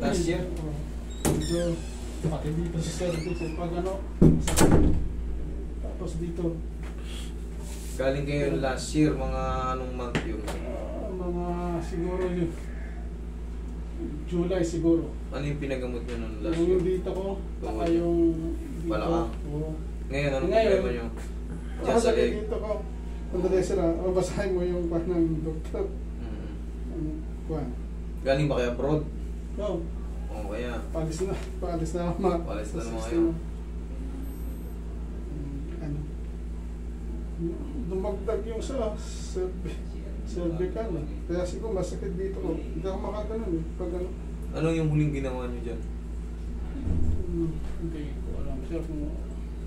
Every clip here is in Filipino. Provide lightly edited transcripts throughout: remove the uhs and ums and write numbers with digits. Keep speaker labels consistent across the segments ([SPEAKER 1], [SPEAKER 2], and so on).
[SPEAKER 1] Last year?
[SPEAKER 2] Medyo, pati dito sa cervix, pag ano, masakit. Tapos dito.
[SPEAKER 1] Galing kayo last year, mga anong month yun?
[SPEAKER 2] Mga siguro yun. July siguro.
[SPEAKER 1] Ano yung pinagamot nyo nung last
[SPEAKER 2] Yung
[SPEAKER 1] year?
[SPEAKER 2] dito ko, saka yung dito.
[SPEAKER 1] Balakang.
[SPEAKER 2] Oo.
[SPEAKER 1] Ngayon, anong
[SPEAKER 2] Ngayon,
[SPEAKER 1] problema nyo?
[SPEAKER 2] Ako
[SPEAKER 1] Diyan sa
[SPEAKER 2] sakit
[SPEAKER 1] leg?
[SPEAKER 2] dito ko. Kung sila, basahin mo yung kwan ng doktor.
[SPEAKER 1] Mm.
[SPEAKER 2] Kwan.
[SPEAKER 1] Galing ba kayo abroad?
[SPEAKER 2] No,
[SPEAKER 1] Oo, kaya.
[SPEAKER 2] paalis na ako.
[SPEAKER 1] Paalis na naman kayo.
[SPEAKER 2] Ano? Dumagdag yung sa cervical. Kaya siguro masakit dito ko. Hindi ako makaganon eh. Pag ano.
[SPEAKER 1] Ano yung huling ginawa nyo dyan?
[SPEAKER 2] Hindi ko alam.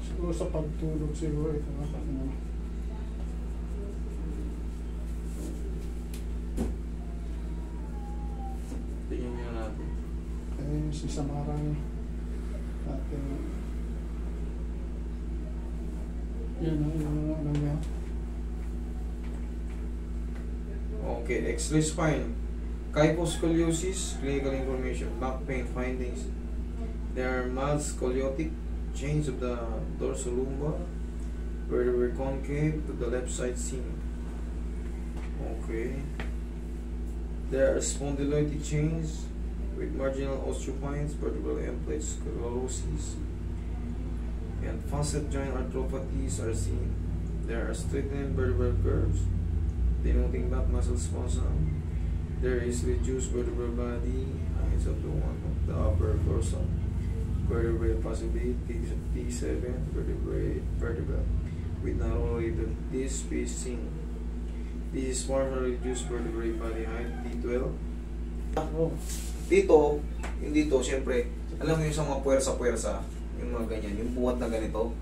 [SPEAKER 2] Siguro sa pagtulog siguro ito.
[SPEAKER 1] Tingnan nyo natin.
[SPEAKER 2] Eh, si Samara niya. Natin. Yan ang ano niya.
[SPEAKER 1] Okay, X-ray spine. Kyphoscoliosis, clinical information, back pain findings. There are mild scoliotic change of the dorsolumbar, vertebrae concave to the left side seen. Okay. There are spondylotic change with marginal osteopines, vertebral end plate sclerosis, and facet joint arthropathies are seen. There are straightened vertebral curves denoting back muscle spasm. There is reduced vertebral body, height of the one of the upper dorsal vertebrae, possibly T7 vertebra with narrow-rated disc spacing. This is former reduced vertebrae body height, T12. Dito, yung dito, siyempre, alam mo yung sa mga puwersa-puwersa, yung mga ganyan, yung buhat na ganito.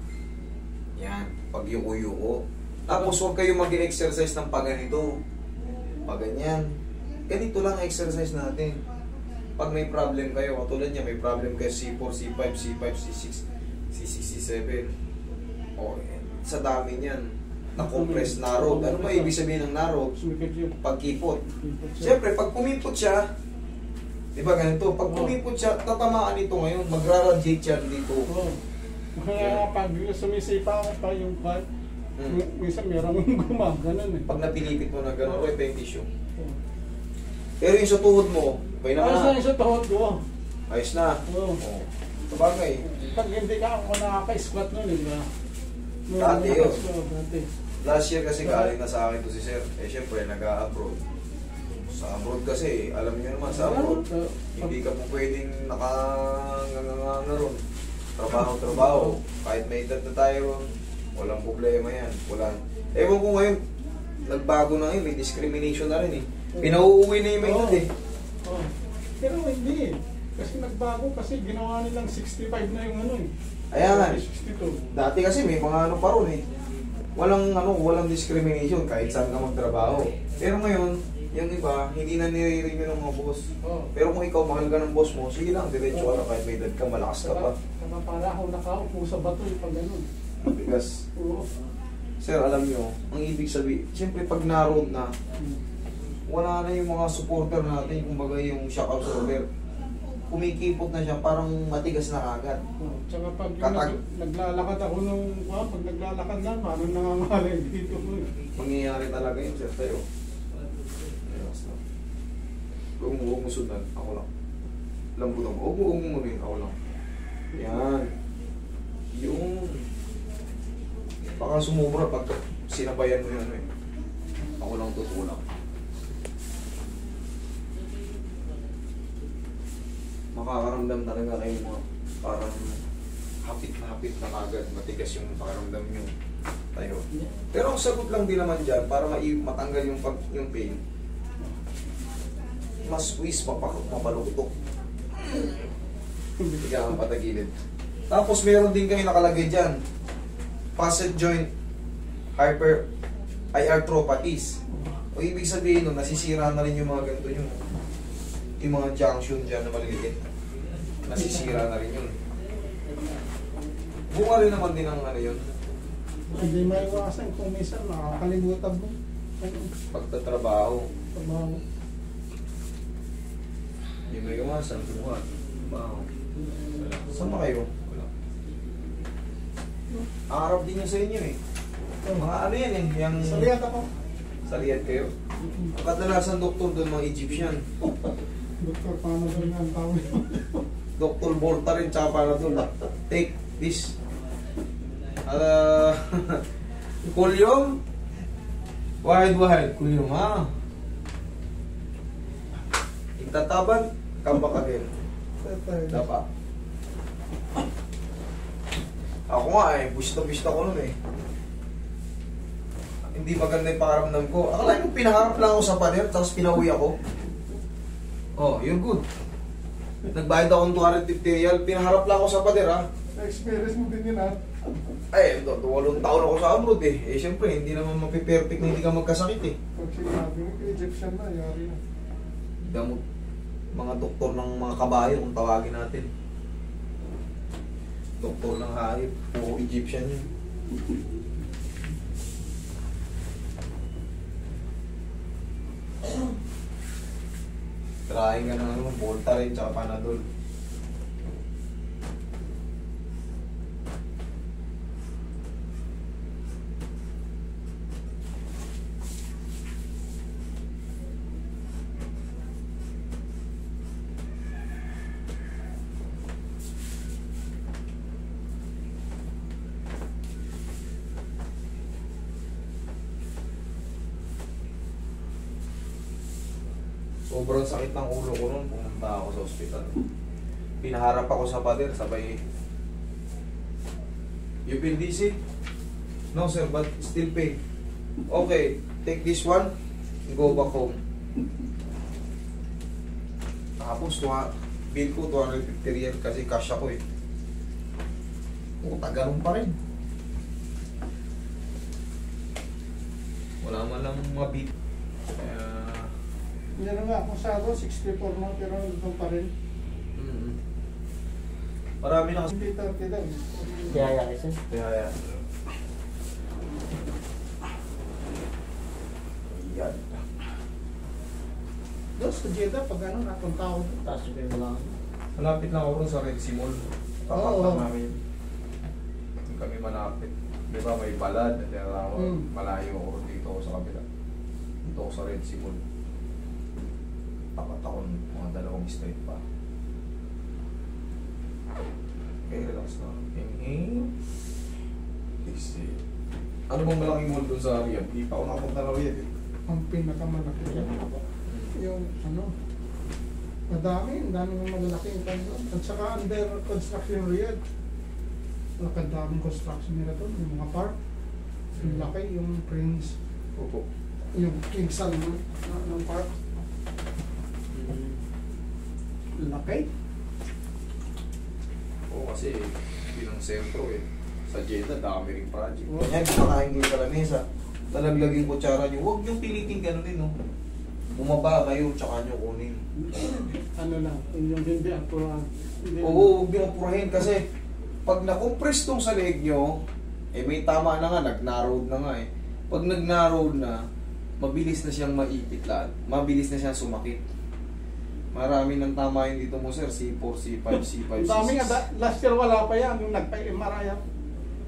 [SPEAKER 1] Yan, pag yuko-yuko. Tapos huwag kayo mag-exercise ng paganito. Pag ganyan. Ganito lang exercise natin. Pag may problem kayo, katulad niya, may problem kayo C4, C5, C5, C6, C6, C7. O, sa dami niyan. Na-compress, narrowed. Ano ba ibig sabihin ng narrowed? Pagkipot. Siyempre, pag pumipot siya, di ba ganito? Pag pumipot siya, tatamaan ito ngayon. Magra-radiate yan dito.
[SPEAKER 2] Kaya pag sumisipa pa yung part, minsan merong gumaganon eh.
[SPEAKER 1] Pag napilipit mo na gano'n, ito yung tissue. Pero yung sa tuhod mo, okay naman
[SPEAKER 2] na. Ayos na yung sa tuhod ko.
[SPEAKER 1] Ayos na.
[SPEAKER 2] Oo.
[SPEAKER 1] Sabagay.
[SPEAKER 2] Pag hindi ka ako nakaka-squat nun, di ba?
[SPEAKER 1] Dati yun.
[SPEAKER 2] Dati.
[SPEAKER 1] Last year kasi galing na sa akin to si Sir. Eh syempre, nag-a-abroad. Sa abroad kasi, alam niyo naman sa abroad, hindi ka po pwedeng nakanganga ron. Trabaho. Kahit may edad na tayo, walang problema yan. Ewan ko ngayon, nagbago na ngayon, may discrimination na rin eh. Pinauuwi na yung may edad eh.
[SPEAKER 2] Pero hindi eh. Kasi nagbago kasi ginawa nilang 65 na yung ano eh.
[SPEAKER 1] Ayan nga.
[SPEAKER 2] 62.
[SPEAKER 1] Dati kasi may mga ano pa ron eh. Walang discrimination kahit saan ka magtrabaho. Pero ngayon, yung iba, hindi na nire-review ng mga boss. Pero kung ikaw mahal ka ng boss mo, sige lang, diretso ka na kahit may edad ka, malakas ka pa.
[SPEAKER 2] Saka para ako nakaupo sa bato eh, pag gano'n.
[SPEAKER 1] Because, Sir, alam nyo, ang ibig sabihin, siyempre pag na-road na, wala na yung mga supporter natin, kumbaga yung shock absorber. Kumikipot na siya, parang matigas na agad.
[SPEAKER 2] Tsaka pag naglalakad ako pag naglalakad na, parang nangangalay dito ko.
[SPEAKER 1] Mangyayari talaga yun, Sir, tayo. Huwag mo sundan, ako lang. Lambutan mo, huwag mo muna yun, ako lang. Yan. Yung baka sumubra pag sinabayan mo yun eh. Ako lang tutulak. Makakaramdam talaga kayo mga parang hapit na agad, matigas yung pakaramdam nyo tayo. Pero ang sagot lang din naman dyan para matanggal yung pain, mas squeeze, mapalutok. Hindi ka ang patagilid. Tapos meron din kayo nakalagay dyan, facet joint arthropathies. O ibig sabihin nun, nasisira na rin yung mga ganito yung mga junction dyan na maliliit. Nasisira na rin yun. Bunga rin naman din ang ano yun.
[SPEAKER 2] Hindi maiwasan kung minsan nakakalimutan mo.
[SPEAKER 1] Pagtatrabaho. Yung may iwasan, buwan. Wow. Saan ba kayo? Arab din yun sa inyo eh. Mga ano yan eh, yung...
[SPEAKER 2] Saliyat ako.
[SPEAKER 1] Saliyat kayo. Ang kadalasan doktor doon mga Egyptian.
[SPEAKER 2] Doktor, paano doon nga ang tawag?
[SPEAKER 1] Dr. Volta rin, tsaka para doon. Take this. Kulyong. Wahid. Kulyong ha. Itataban. Come back again. Dapat. Ako nga eh, busta ko nun eh. Hindi maganda yung pakaramdam ko. Akala ko pinaharap lang ako sa pader, tapos pinauwi ako. Oh, you're good. Nagbayad akong 250 real, pinaharap lang ako sa pader ha.
[SPEAKER 2] Na-experience mo din yun ha?
[SPEAKER 1] Ay, 8 taon ako sa abroad eh. Eh syempre, hindi naman mapiperfect na hindi ka magkasakit eh.
[SPEAKER 2] Pag sinabi mo, Egyptian na, yari na.
[SPEAKER 1] Gamot. Mga doktor ng mga kabayo kung tawagin natin. Doktor ng hayop. Puro Egyptian yun. Trying ka ng ano, Volta rin, tsaka Panadol. Sobrang sakit ng ulo ko noon, pumunta ako sa ospital. Pinaharap ako sa pader, sabay... You feel dizzy? No sir, but still pain. Okay, take this one, go back home. Tapos, bill ko 250 real kasi cash ako eh. Puta, ganun pa rin. Wala man lang mga beat.
[SPEAKER 2] Yan nga, kung sa ako, 64 mo, pero nandun pa rin.
[SPEAKER 1] Marami na kasi.
[SPEAKER 2] Hindi 30 daw.
[SPEAKER 3] Kaya kasi.
[SPEAKER 1] Kaya. Yan.
[SPEAKER 2] Doon sa Jeddah, pag ano, napunta ako doon.
[SPEAKER 3] Tapos yung mga...
[SPEAKER 1] Malapit lang ako rin sa Red Sea Mall. Tapat
[SPEAKER 2] Oo.
[SPEAKER 1] lang namin. Hindi kami malapit. Di ba may balad na tinatawag. Malayo ako dito ako sa kabila. Dito ako sa Red Sea Mall. Tapat ako ng mga 2 straight pa. Okay, relax na. Inhale. Exhale. Ano bang malaking mall doon sa Riyadh? Hindi pa ako nakapunta na Riyadh eh.
[SPEAKER 2] Ang pinakamalaki. Yung ano, ang dami ng malalaki yung kanto. At saka under construction Riyadh. Nakadaming construction nila doon, yung mga park. Yung laki, yung Prince,
[SPEAKER 1] Opo.
[SPEAKER 2] yung King Salman ng park. Laki.
[SPEAKER 1] Oo, kasi bilang sentro eh. Sa Jeddah, dami ring project.
[SPEAKER 2] Oo.
[SPEAKER 1] Kanya, kumakain kayo sa lamesa. Talaglaging kutsara nyo. Huwag nyo piliting ganunin, no? Bumaba kayo, tsaka nyo kunin.
[SPEAKER 2] Ano lang, yung hindi ako.
[SPEAKER 1] Oo, huwag nyo apurahin kasi pag na-compress tong sa leg nyo, eh may tama na nga, nag-narrowed na nga eh. Pag nag-narrowed na, mabilis na siyang maipit lahat. Mabilis na siyang sumakit. Marami ng tama yun dito mo sir, C4, C5, C5, C6.
[SPEAKER 2] Ang dami nga, last year wala pa yan, yung nagpa-MRI yan.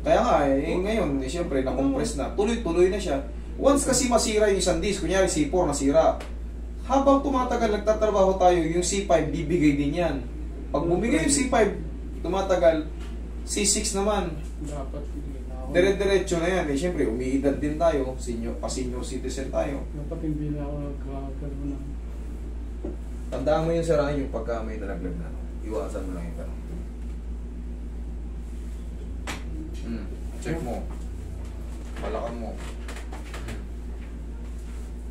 [SPEAKER 1] Kaya nga eh, ngayon, eh, siyempre, na-compress na. Tuloy-tuloy na siya. Once kasi masira yung isang disc, kunyari C4 nasira, habang tumatagal, nagtatrabaho tayo, yung C5, bibigay din yan. Pag bumigay yung C5, tumatagal, C6 naman.
[SPEAKER 2] Dapat
[SPEAKER 1] Dire-diretso na yan. Eh, siyempre, umiidad din tayo. Pa-senior citizen tayo.
[SPEAKER 2] dapat hindi na ako nagkakaroon ng...
[SPEAKER 1] Tandaan mo yung sarahan yung pagka may nalaglag na. Iwasan mo lang yung gano'n. Check mo. Palakan mo.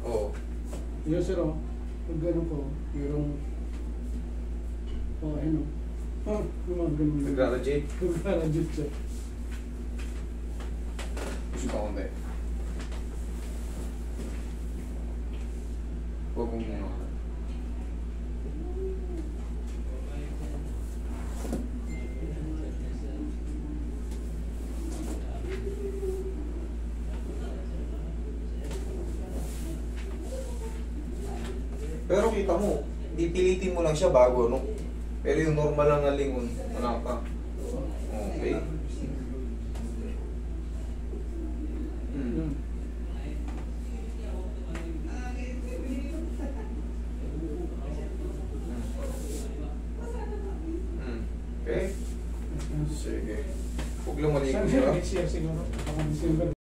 [SPEAKER 1] Oo.
[SPEAKER 2] Yun sir, oh. Pag gano'n ko, yung... Oh, ayun oh. Oh, yung mga ganun.
[SPEAKER 1] Nag-graduate.
[SPEAKER 2] Nag-graduate siya.
[SPEAKER 1] Gusto ka konti. Huwag mo muna. Pero kita mo, Hindi pilitin mo lang siya bago, no? Pero yung normal lang na lingon, wala ka. Okay. Hmm. Okay? Sige. Huwag lang maligo
[SPEAKER 2] Saan
[SPEAKER 1] siya.
[SPEAKER 2] next year siguro? Ako December.